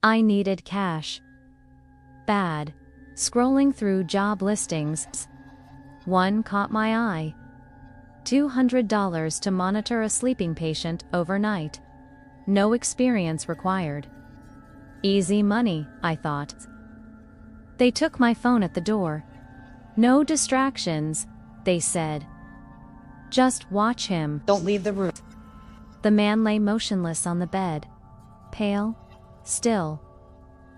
I needed cash. Bad. Scrolling through job listings. One caught my eye. $200 to monitor a sleeping patient overnight. No experience required. Easy money, I thought. They took my phone at the door. No distractions, they said. Just watch him. Don't leave the room. The man lay motionless on the bed. Pale. Still.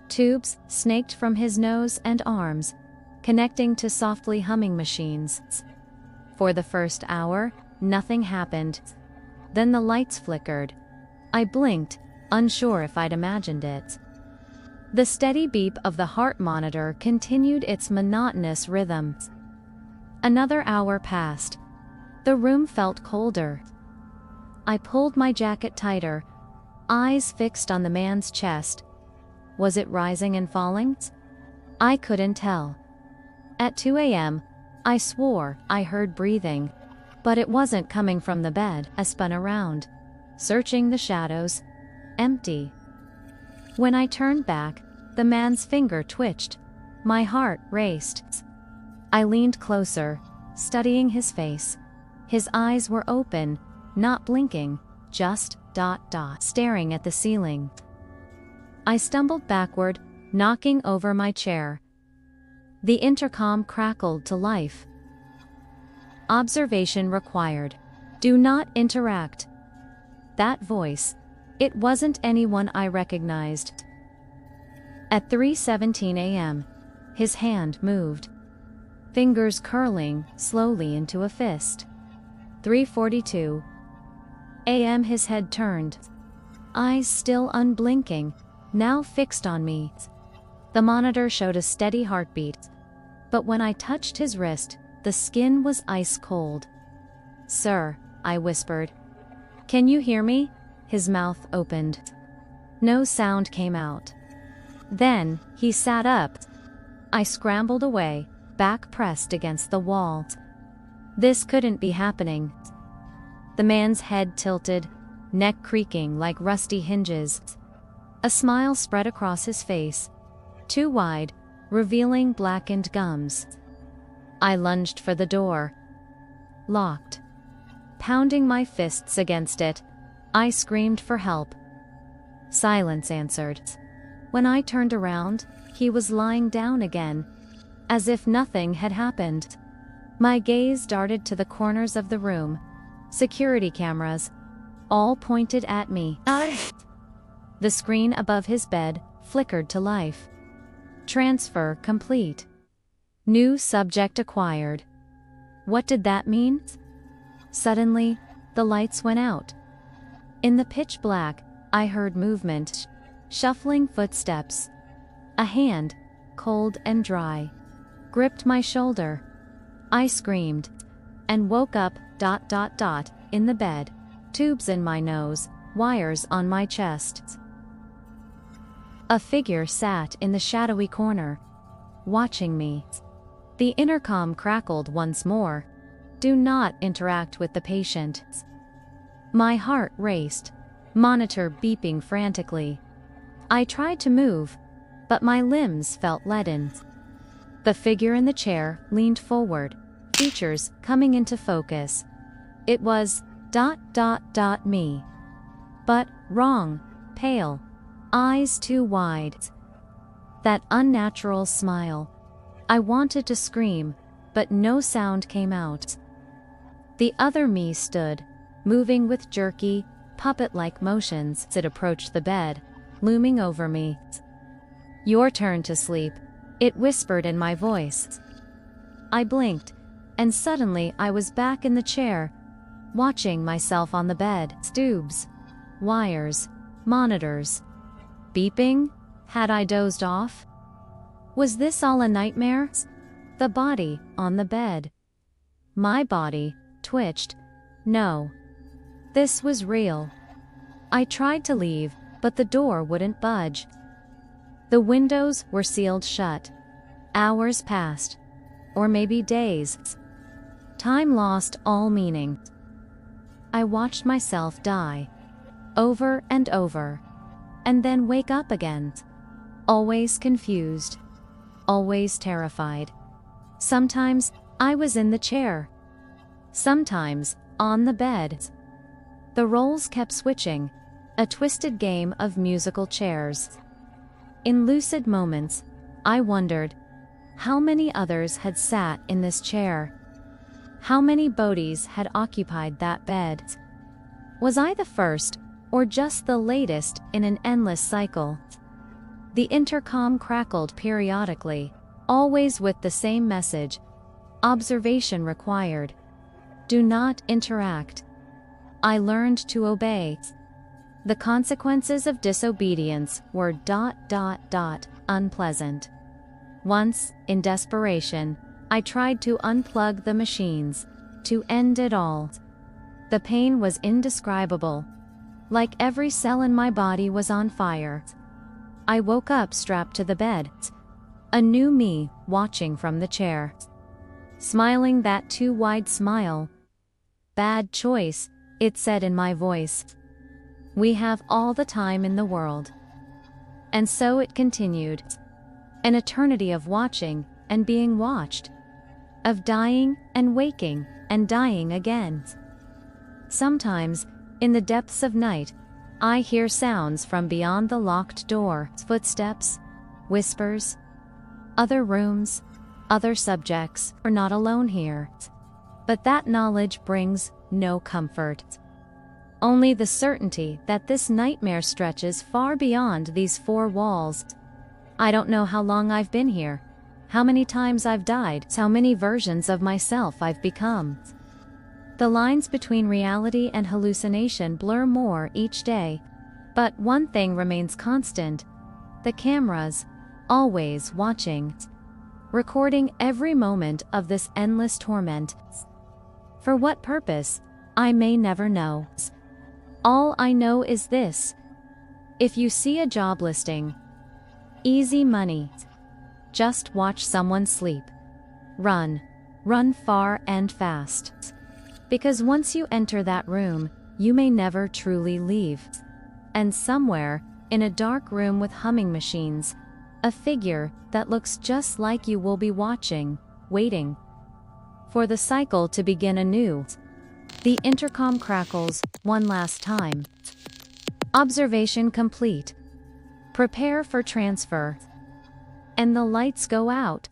Tubes snaked from his nose and arms, connecting to softly humming machines. For the first hour, nothing happened. Then the lights flickered. I blinked, unsure if I'd imagined it. The steady beep of the heart monitor continued its monotonous rhythm. Another hour passed. The room felt colder. I pulled my jacket tighter, eyes fixed on the man's chest. Was it rising and falling? I couldn't tell. At 2 a.m., I swore I heard breathing, but it wasn't coming from the bed. I spun around, searching the shadows. Empty. When I turned back, the man's finger twitched. My heart raced. I leaned closer, studying his face. His eyes were open, not blinking, just staring at the ceiling. I stumbled backward, knocking over my chair. The intercom crackled to life. Observation required. Do not interact. That voice. It wasn't anyone I recognized. At 3:17 a.m., his hand moved. Fingers curling slowly into a fist. 3:42 a.m. his head turned. Eyes still unblinking, now fixed on me. The monitor showed a steady heartbeat. But when I touched his wrist, the skin was ice cold. "Sir," I whispered. "Can you hear me?" His mouth opened. No sound came out. Then, he sat up. I scrambled away, back pressed against the wall. This couldn't be happening. The man's head tilted, neck creaking like rusty hinges. A smile spread across his face, too wide, revealing blackened gums. I lunged for the door. Locked. Pounding my fists against it, I screamed for help. Silence answered. When I turned around, he was lying down again, as if nothing had happened. My gaze darted to the corners of the room. Security cameras, all pointed at me. The screen above his bed flickered to life. Transfer complete. New subject acquired. What did that mean? Suddenly, the lights went out. In the pitch black, I heard movement, shuffling footsteps. A hand, cold and dry, gripped my shoulder. I screamed, and woke up, in the bed, tubes in my nose, wires on my chest. A figure sat in the shadowy corner, watching me. The intercom crackled once more. Do not interact with the patient. My heart raced, monitor beeping frantically. I tried to move, but my limbs felt leaden. The figure in the chair leaned forward, features coming into focus. It was me. But wrong, pale, eyes too wide. That unnatural smile. I wanted to scream, but no sound came out. The other me stood, moving with jerky, puppet-like motions as it approached the bed, looming over me. "Your turn to sleep," it whispered in my voice. I blinked, and suddenly I was back in the chair, watching myself on the bed. Tubes, wires, monitors. Beeping? Had I dozed off? Was this all a nightmare? The body on the bed. My body twitched. No. This was real. I tried to leave, but the door wouldn't budge. The windows were sealed shut. Hours passed. Or maybe days. Time lost all meaning. I watched myself die. Over and over. And then wake up again. always confused, always terrified. Sometimes I was in the chair, sometimes on the bed. The roles kept switching, a twisted game of musical chairs. In lucid moments, I wondered how many others had sat in this chair. How many Bodhis had occupied that bed? Was I the first, or just the latest in an endless cycle? The intercom crackled periodically, always with the same message: observation required. Do not interact. I learned to obey. The consequences of disobedience were ... unpleasant. Once, in desperation, I tried to unplug the machines, to end it all. The pain was indescribable. Like every cell in my body was on fire. I woke up strapped to the bed. A new me, watching from the chair. Smiling that too wide smile. Bad choice, it said in my voice. We have all the time in the world. And so it continued. An eternity of watching and being watched. Of dying and waking and dying again. Sometimes, in the depths of night, I hear sounds from beyond the locked door, footsteps, whispers. Other rooms, other subjects are not alone here. But that knowledge brings no comfort. Only the certainty that this nightmare stretches far beyond these four walls. I don't know how long I've been here, how many times I've died, how many versions of myself I've become. The lines between reality and hallucination blur more each day, but one thing remains constant: the cameras, always watching, recording every moment of this endless torment. For what purpose, I may never know. All I know is this: if you see a job listing, easy money, just watch someone sleep. Run. Run far and fast. Because once you enter that room, you may never truly leave. And somewhere, in a dark room with humming machines, a figure that looks just like you will be watching, waiting for the cycle to begin anew. The intercom crackles one last time. Observation complete. Prepare for transfer. And the lights go out.